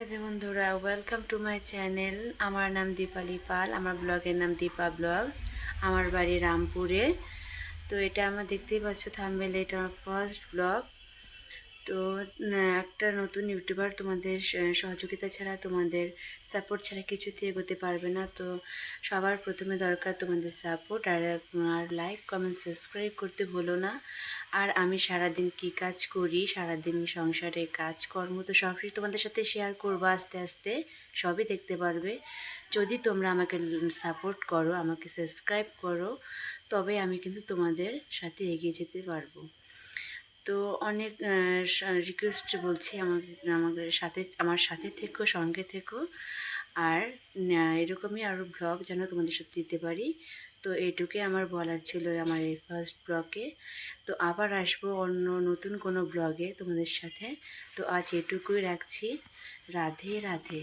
রাধে বন্ধুরা, welcome to my channel. আমার নাম দীপালি পাল, আমার ব্লগের নাম দীপা ব্লগস। আমার বাড়ি রামপুরে। তো এটা আমার দেখতেই পাচ্ছ থাম্বনেলে, এটা আমার ফার্স্ট ব্লগ। তো একটা নতুন ইউটিউবার তোমাদের সহযোগিতা ছাড়া, তোমাদের সাপোর্ট ছাড়া কিছুতেই এগোতে পারবে না। তো সবার প্রথমে দরকার তোমাদের সাপোর্ট, আর লাইক কমেন্ট সাবস্ক্রাইব করতে ভুলো না। আর আমি সারাদিন কি কাজ করি, সারাদিন সংসারে কাজকর্ম তো সবই তোমাদের সাথে শেয়ার করবো। আস্তে আস্তে সবই দেখতে পারবে। যদি তোমরা আমাকে সাপোর্ট করো, আমাকে সাবস্ক্রাইব করো, তবে আমি কিন্তু তোমাদের সাথে এগিয়ে যেতে পারবো। তো অনেক রিকোয়েস্ট বলছি, আমার সাথে থেকো, সঙ্গে থেকো। আর এরকমই আরও ব্লগ যেন তোমাদের সাথে দিতে পারি। তো এইটুকুই আমার বলার ছিল আমার এই ফার্স্ট ব্লগে। তো আবার আসবো অন্য নতুন কোনো ব্লগে তোমাদের সাথে। তো আজ এটুকুই রাখছি। রাধে রাধে।